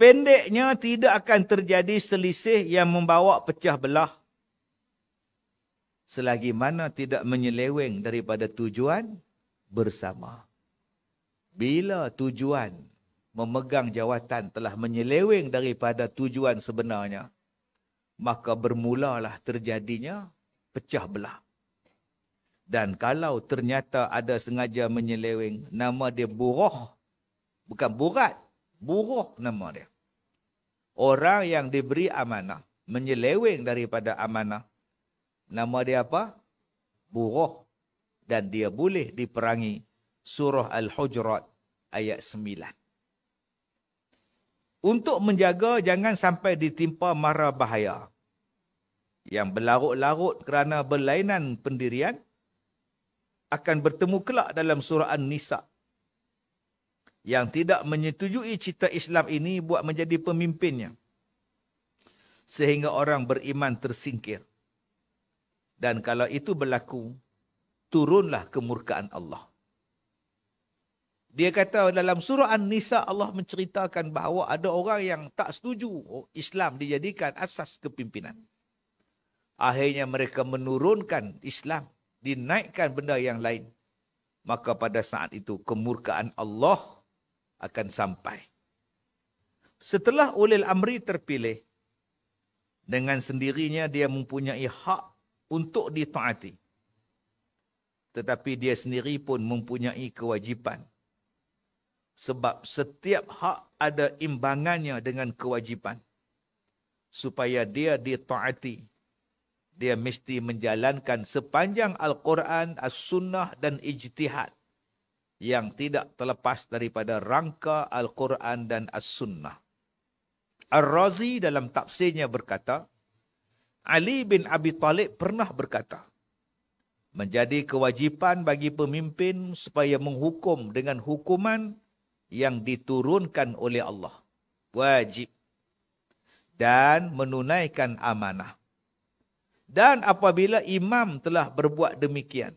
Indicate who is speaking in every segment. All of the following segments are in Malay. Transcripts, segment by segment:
Speaker 1: Pendeknya, tidak akan terjadi selisih yang membawa pecah belah selagi mana tidak menyeleweng daripada tujuan bersama. Bila tujuan memegang jawatan telah menyeleweng daripada tujuan sebenarnya, maka bermulalah terjadinya pecah belah. Dan kalau ternyata ada sengaja menyeleweng, nama dia buruh. Bukan burat, buruh nama dia. Orang yang diberi amanah, menyeleweng daripada amanah, nama dia apa? Buruh. Dan dia boleh diperangi. Surah Al-Hujurat ayat 9. Untuk menjaga jangan sampai ditimpa mara bahaya yang berlarut-larut kerana berlainan pendirian, akan bertemu kelak dalam surah An-Nisa. Yang tidak menyetujui cita Islam ini buat menjadi pemimpinnya, sehingga orang beriman tersingkir. Dan kalau itu berlaku, turunlah kemurkaan Allah. Dia kata dalam surah An-Nisa, Allah menceritakan bahawa ada orang yang tak setuju Islam dijadikan asas kepimpinan. Akhirnya mereka menurunkan Islam, dinaikkan benda yang lain. Maka pada saat itu kemurkaan Allah akan sampai. Setelah ulil amri terpilih, dengan sendirinya dia mempunyai hak untuk ditaati. Tetapi dia sendiri pun mempunyai kewajipan. Sebab setiap hak ada imbangannya dengan kewajipan. Supaya dia ditaati, dia mesti menjalankan sepanjang Al-Quran, As-Sunnah dan Ijtihad yang tidak terlepas daripada rangka Al-Quran dan As-Sunnah. Ar-Razi dalam tafsirnya berkata, Ali bin Abi Talib pernah berkata, menjadi kewajipan bagi pemimpin supaya menghukum dengan hukuman yang diturunkan oleh Allah. Wajib. Dan menunaikan amanah. Dan apabila imam telah berbuat demikian,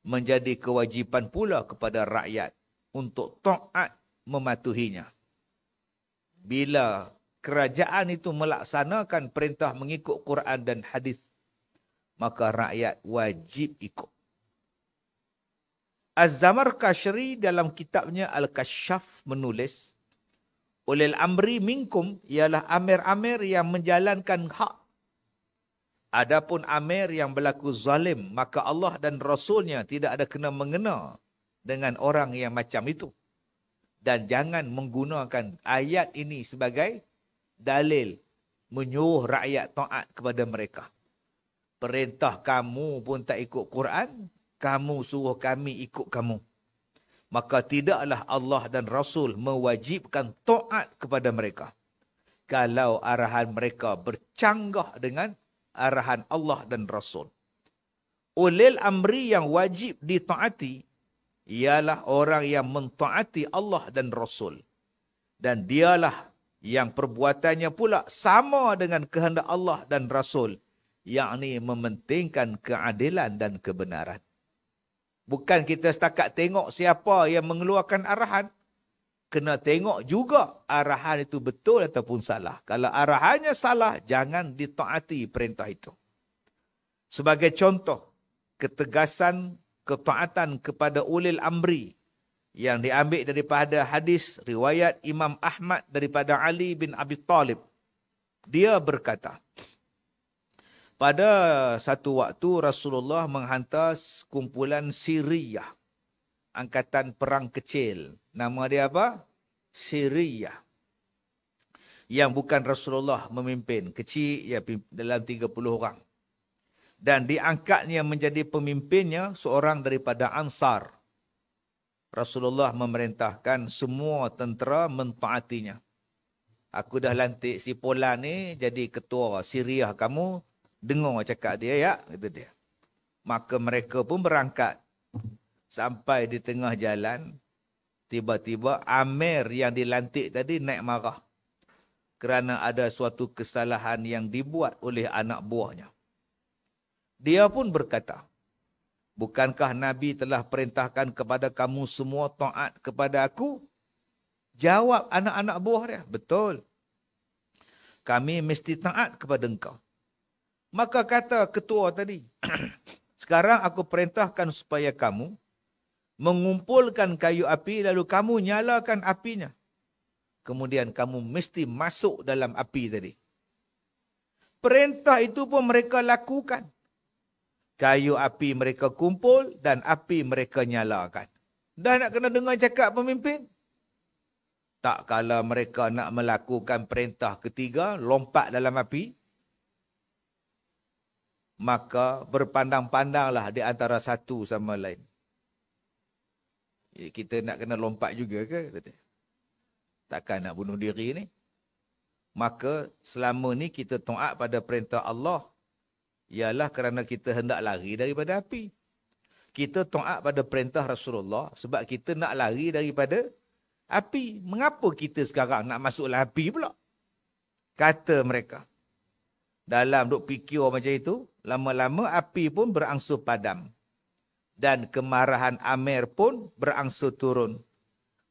Speaker 1: menjadi kewajipan pula kepada rakyat untuk taat mematuhinya. Bila kerajaan itu melaksanakan perintah mengikut Quran dan hadis, maka rakyat wajib ikut. Az-Zamarkashri dalam kitabnya Al-Kashaf menulis, ulil amri minkum ialah amir-amir yang menjalankan hak. Adapun amir yang berlaku zalim, maka Allah dan Rasulnya tidak ada kena mengena dengan orang yang macam itu. Dan jangan menggunakan ayat ini sebagai dalil menyuruh rakyat taat kepada mereka. Perintah kamu pun tak ikut Quran, kamu suruh kami ikut kamu. Maka tidaklah Allah dan Rasul mewajibkan taat kepada mereka kalau arahan mereka bercanggah dengan arahan Allah dan Rasul. Ulil amri yang wajib ditaati ialah orang yang mentaati Allah dan Rasul. Dan dialah yang perbuatannya pula sama dengan kehendak Allah dan Rasul, yakni mementingkan keadilan dan kebenaran. Bukan kita setakat tengok siapa yang mengeluarkan arahan. Kena tengok juga arahan itu betul ataupun salah. Kalau arahannya salah, jangan ditaati perintah itu. Sebagai contoh, ketegasan ketaatan kepada ulil amri yang diambil daripada hadis riwayat Imam Ahmad daripada Ali bin Abi Talib. Dia berkata, pada satu waktu Rasulullah menghantar kumpulan Siriyah, angkatan perang kecil. Nama dia apa? Siriyah. Yang bukan Rasulullah memimpin. Kecil, ya, dalam 30 orang. Dan diangkatnya menjadi pemimpinnya seorang daripada Ansar. Rasulullah memerintahkan semua tentera mentaatinya. Aku dah lantik si Polan ni jadi ketua Siriyah kamu. Dengar cakap dia, ya, kata dia. Maka mereka pun berangkat. Sampai di tengah jalan, tiba-tiba Amir yang dilantik tadi naik marah. Kerana ada suatu kesalahan yang dibuat oleh anak buahnya. Dia pun berkata, bukankah Nabi telah perintahkan kepada kamu semua taat kepada aku? Jawab anak-anak buah dia, betul. Kami mesti taat kepada engkau. Maka kata ketua tadi, sekarang aku perintahkan supaya kamu mengumpulkan kayu api, lalu kamu nyalakan apinya. Kemudian kamu mesti masuk dalam api tadi. Perintah itu pun mereka lakukan. Kayu api mereka kumpul dan api mereka nyalakan. Dah nak kena dengar cakap pemimpin? Tak kala mereka nak melakukan perintah ketiga, lompat dalam api, maka berpandang-pandanglah di antara satu sama lain. Kita nak kena lompat juga ke? Takkan nak bunuh diri ni? Maka selama ni kita taat pada perintah Allah, ialah kerana kita hendak lari daripada api. Kita taat pada perintah Rasulullah sebab kita nak lari daripada api. Mengapa kita sekarang nak masuk dalam api pula? Kata mereka. Dalam duk fikir macam itu, lama-lama api pun berangsur padam. Dan kemarahan Amir pun berangsur turun.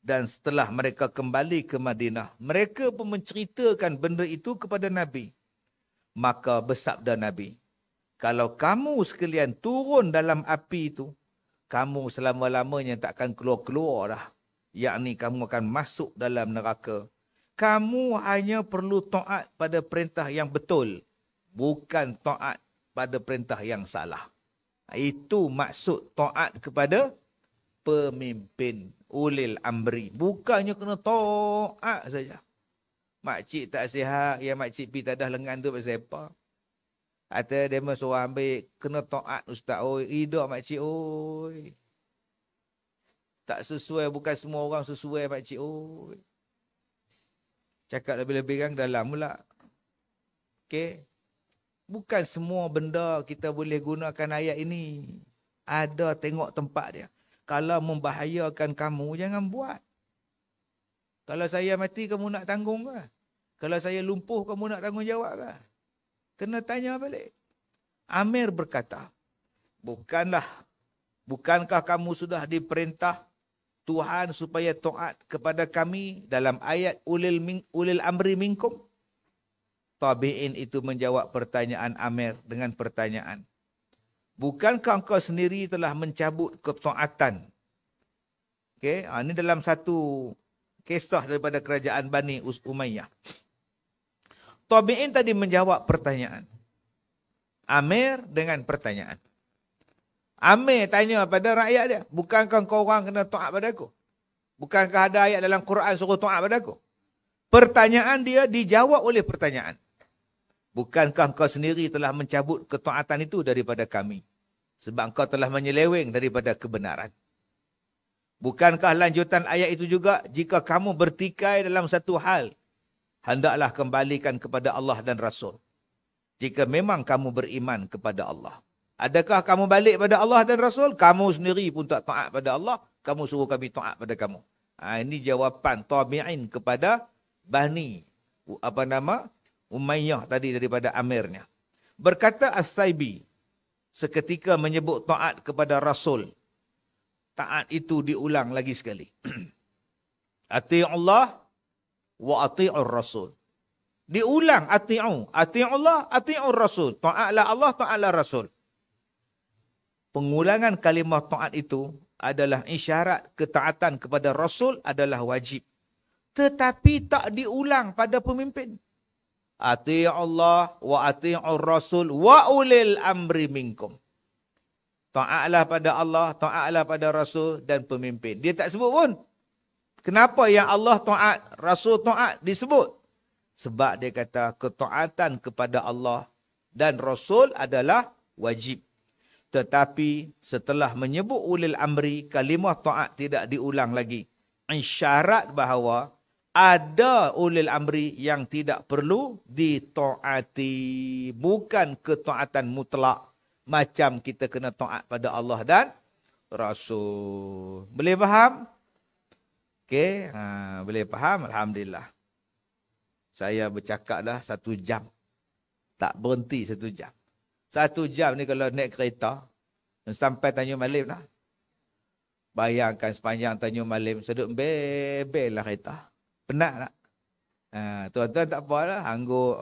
Speaker 1: Dan setelah mereka kembali ke Madinah, mereka pun menceritakan benda itu kepada Nabi. Maka bersabda Nabi, kalau kamu sekalian turun dalam api itu, kamu selama-lamanya takkan keluar-keluar dah. Yakni kamu akan masuk dalam neraka. Kamu hanya perlu taat pada perintah yang betul, bukan taat pada perintah yang salah. Itu maksud taat kepada pemimpin ulil amri. Bukannya kena taat saja. Makcik tak sihat, ya makcik pi tak dah lengan tu pasal apa? Kata dia suruh ambil, kena taat ustaz. Oi, hidup makcik oi. Tak sesuai, bukan semua orang sesuai makcik oi. Cakap lebih-lebih kan dalam pula. Okey. Bukan semua benda kita boleh gunakan ayat ini. Ada tengok tempat dia. Kalau membahayakan kamu, jangan buat. Kalau saya mati, kamu nak tanggung ke? Kalau saya lumpuh, kamu nak tanggungjawab ke? Kena tanya balik. Amir berkata, bukankah kamu sudah diperintah Tuhan supaya taat kepada kami dalam ayat ulil amri minkum? Tabi'in itu menjawab pertanyaan Amir dengan pertanyaan. Bukankah engkau sendiri telah mencabut ketaatan? Okey, ini dalam satu kisah daripada kerajaan Bani Umayyah. Tabi'in tadi menjawab pertanyaan Amir dengan pertanyaan. Amir tanya pada rakyat dia, bukankah kau orang kena taat pada aku? Bukankah ada ayat dalam Quran suruh taat pada aku? Pertanyaan dia dijawab oleh pertanyaan. Bukankah kau sendiri telah mencabut ketaatan itu daripada kami? Sebab kau telah menyeleweng daripada kebenaran. Bukankah lanjutan ayat itu juga, jika kamu bertikai dalam satu hal, hendaklah kembalikan kepada Allah dan Rasul. Jika memang kamu beriman kepada Allah. Adakah kamu balik pada Allah dan Rasul? Kamu sendiri pun tak taat pada Allah, kamu suruh kami taat pada kamu. Ini jawapan tabi'in kepada Bani Umayyah tadi daripada Amirnya. Berkata As-Saibi, seketika menyebut taat kepada Rasul. Taat itu diulang lagi sekali. Ati'ullah wa ati'ur Rasul. Diulang ati'ullah, ati'ur Rasul. Taatlah Allah, taatlah Rasul. Pengulangan kalimah taat itu adalah isyarat ketaatan kepada Rasul adalah wajib. Tetapi tak diulang pada pemimpin. Ati'ullah wa ati'ur Rasul wa ulil amri minkum. Taatlah pada Allah, taatlah pada Rasul dan pemimpin. Dia tak sebut pun. Kenapa yang Allah taat, Rasul taat disebut? Sebab dia kata ketaatan kepada Allah dan Rasul adalah wajib. Tetapi setelah menyebut ulil amri, kalimah taat tidak diulang lagi. Isyarat bahawa ada ulil amri yang tidak perlu ditaati. Bukan ketaatan mutlak. Macam kita kena taat pada Allah dan Rasul. Boleh faham? Okey, boleh faham? Alhamdulillah. Saya bercakap dah 1 jam. Tak berhenti 1 jam. 1 jam ni kalau naik kereta, sampai Tanjung Malim lah. Bayangkan sepanjang Tanjung Malim, seduk bebel lah kereta. Penat tak? Tuan-tuan tak apalah. Angguk,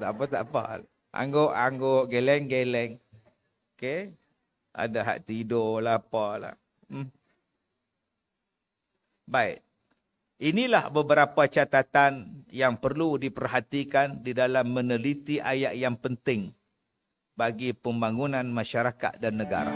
Speaker 1: tak apa. Angguk, geleng-geleng. Okey. Ada hak tidur lah, apalah. Baik. Inilah beberapa catatan yang perlu diperhatikan di dalam meneliti ayat yang penting bagi pembangunan masyarakat dan negara.